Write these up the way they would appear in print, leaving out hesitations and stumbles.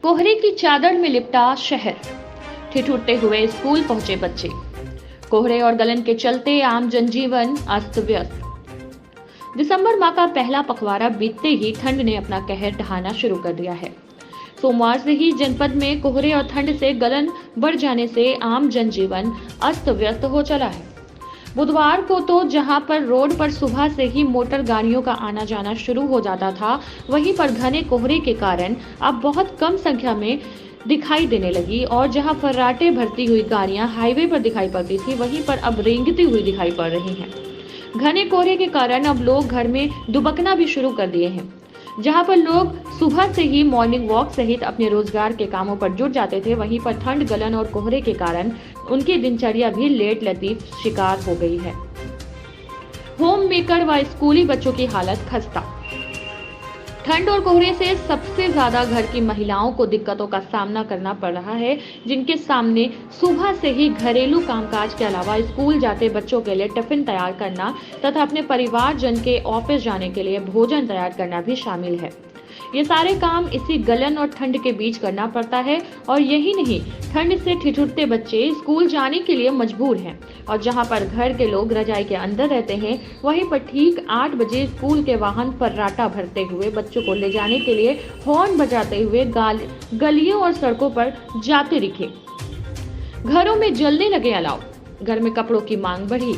कोहरे की चादर में लिपटा शहर, ठिठुरते हुए स्कूल पहुंचे बच्चे। कोहरे और गलन के चलते आम जनजीवन अस्त व्यस्त। दिसंबर माह का पहला पखवाड़ा बीतते ही ठंड ने अपना कहर ढहाना शुरू कर दिया है। सोमवार से ही जनपद में कोहरे और ठंड से गलन बढ़ जाने से आम जनजीवन अस्त व्यस्त हो चला है। बुधवार को तो जहां पर रोड पर सुबह से ही मोटर गाड़ियों का आना जाना शुरू हो जाता था, वहीं पर घने कोहरे के कारण अब बहुत कम संख्या में दिखाई देने लगी और जहां फर्राटे भरती हुई गाड़ियां हाईवे पर दिखाई पड़ती थी, वहीं पर अब रेंगती हुई दिखाई पड़ रही हैं। घने कोहरे के कारण अब लोग घर में दुबकना भी शुरू कर दिए हैं। जहां पर लोग सुबह से ही मॉर्निंग वॉक सहित अपने रोजगार के कामों पर जुट जाते थे, वहीं पर ठंड, गलन और कोहरे के कारण उनकी दिनचर्या भी लेट लतीफ शिकार हो गई है। होम मेकर व स्कूली बच्चों की हालत खस्ता। ठंड और कोहरे से सबसे ज्यादा घर की महिलाओं को दिक्कतों का सामना करना पड़ रहा है, जिनके सामने सुबह से ही घरेलू कामकाज के अलावा स्कूल जाते बच्चों के लिए टिफिन तैयार करना तथा अपने परिवारजन के ऑफिस जाने के लिए भोजन तैयार करना भी शामिल है। ये सारे काम इसी गलन और ठंड के बीच करना पड़ता है और यही नहीं, ठंड से ठिठुरते बच्चे स्कूल जाने के लिए मजबूर हैं और जहां पर घर के लोग रजाई के अंदर रहते हैं, वहीं पर ठीक 8 बजे स्कूल के वाहन फर्राटा भरते हुए बच्चों को ले जाने के लिए हॉर्न बजाते हुए गलियों और सड़कों पर जाते दिखे। घरों में जलने लगे अलाव, घर में कपड़ों की मांग बढ़ी।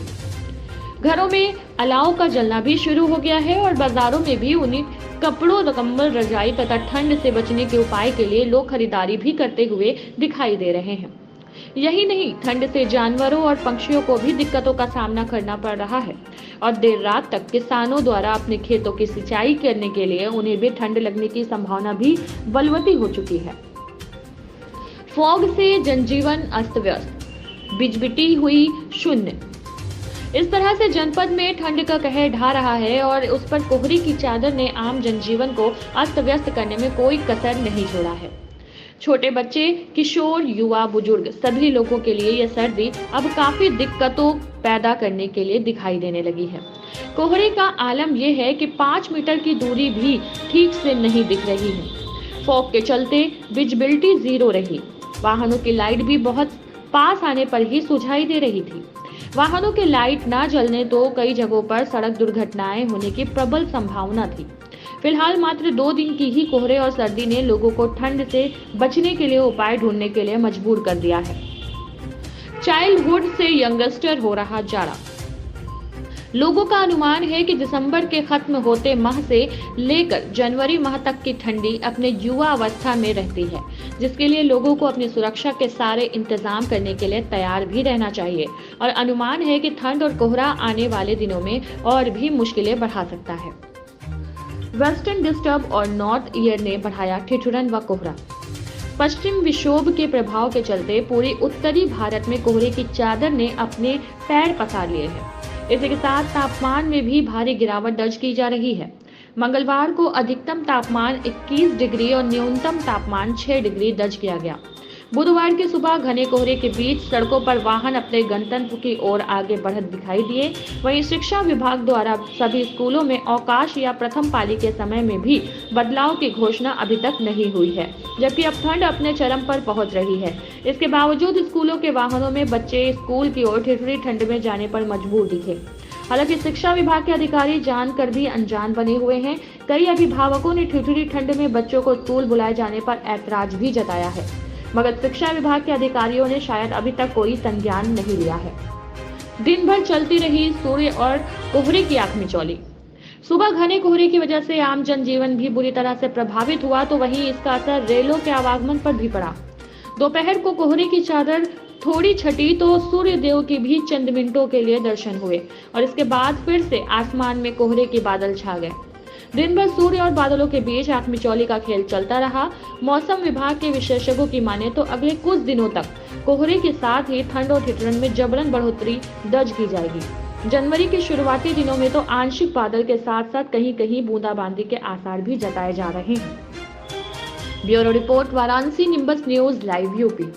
घरों में अलाव का जलना भी शुरू हो गया है और बाजारों में भी उन्हीं कपड़ों, कंबल, रजाई तथा ठंड से बचने के उपाय के लिए लोग खरीदारी भी करते हुए दिखाई दे रहे हैं। यही नहीं, ठंड से जानवरों और पक्षियों को भी दिक्कतों का सामना करना पड़ रहा है और देर रात तक किसानों द्वारा अपने खेतों की सिंचाई करने के लिए उन्हें भी ठंड लगने की संभावना भी बलवती हो चुकी है। फॉग से जनजीवन अस्त व्यस्त, बिजबिटी हुई शून्य। इस तरह से जनपद में ठंड का कहर ढा रहा है और उस पर कोहरे की चादर ने आम जनजीवन को अस्त व्यस्त करने में कोई कसर नहीं छोड़ा है। छोटे बच्चे, किशोर, युवा, बुजुर्ग सभी लोगों के लिए यह सर्दी अब काफी दिक्कतों पैदा करने के लिए दिखाई देने लगी है। कोहरे का आलम यह है कि 5 मीटर की दूरी भी ठीक से नहीं दिख रही है। फॉग के चलते विजिबिलिटी 0 रही। वाहनों की लाइट भी बहुत पास आने पर ही सुझाई दे रही थी। वाहनों के लाइट न जलने तो कई जगहों पर सड़क दुर्घटनाएं होने की प्रबल संभावना थी। फिलहाल मात्र 2 दिन की ही कोहरे और सर्दी ने लोगों को ठंड से बचने के लिए उपाय ढूंढने के लिए मजबूर कर दिया है। चाइल्डहुड से यंगस्टर हो रहा जाड़ा। लोगों का अनुमान है कि दिसंबर के खत्म होते माह से लेकर जनवरी माह तक की ठंडी अपने युवा अवस्था में रहती है, जिसके लिए लोगों को अपनी सुरक्षा के सारे इंतजाम करने के लिए तैयार भी रहना चाहिए और अनुमान है कि ठंड और कोहरा आने वाले दिनों में और भी मुश्किलें बढ़ा सकता है। वेस्टर्न डिस्टर्ब और नॉर्थ ईयर ने बढ़ाया ठिठुरन व कोहरा। पश्चिम विक्षोभ के प्रभाव के चलते पूरे उत्तरी भारत में कोहरे की चादर ने अपने पैर पसार लिए हैं। इसी के साथ तापमान में भी भारी गिरावट दर्ज की जा रही है। मंगलवार को अधिकतम तापमान 21 डिग्री और न्यूनतम तापमान 6 डिग्री दर्ज किया गया। बुधवार की सुबह घने कोहरे के बीच सड़कों पर वाहन अपने गंतव्य की ओर आगे बढ़त दिखाई दिए। वहीं शिक्षा विभाग द्वारा सभी स्कूलों में अवकाश या प्रथम पाली के समय में भी बदलाव की घोषणा अभी तक नहीं हुई है, जबकि अब ठंड अपने चरम पर पहुंच रही है। इसके बावजूद स्कूलों के वाहनों में बच्चे स्कूल की ओर ठिठुरी ठंड में जाने पर मजबूर दिखे। हालांकि शिक्षा विभाग के अधिकारी जानकर भी अनजान बने हुए हैं। कई अभिभावकों ने ठिठुरी ठंड में बच्चों को स्कूल बुलाए जाने पर ऐतराज भी जताया है, मगर शिक्षा विभाग के अधिकारियों ने शायद अभी तक कोई संज्ञान नहीं लिया है। दिन भर चलती रही सूर्य और कोहरे की आंख मिचौली। सुबह घने कोहरे की वजह से आम जनजीवन भी बुरी तरह से प्रभावित हुआ, तो वहीं इसका असर रेलों के आवागमन पर भी पड़ा। दोपहर को कोहरे की चादर थोड़ी छटी तो सूर्य देव के भी चंद मिनटों के लिए दर्शन हुए और इसके बाद फिर से आसमान में कोहरे के बादल छा गए। दिन भर सूर्य और बादलों के बीच आंख मिचौली का खेल चलता रहा। मौसम विभाग के विशेषज्ञों की माने तो अगले कुछ दिनों तक कोहरे के साथ ही ठंड और ठिठुरन में जबरन बढ़ोतरी दर्ज की जाएगी। जनवरी के शुरुआती दिनों में तो आंशिक बादल के साथ साथ कहीं कहीं बूंदाबांदी के आसार भी जताए जा रहे हैं। Bureau report, Varanasi, nimbus news live UP.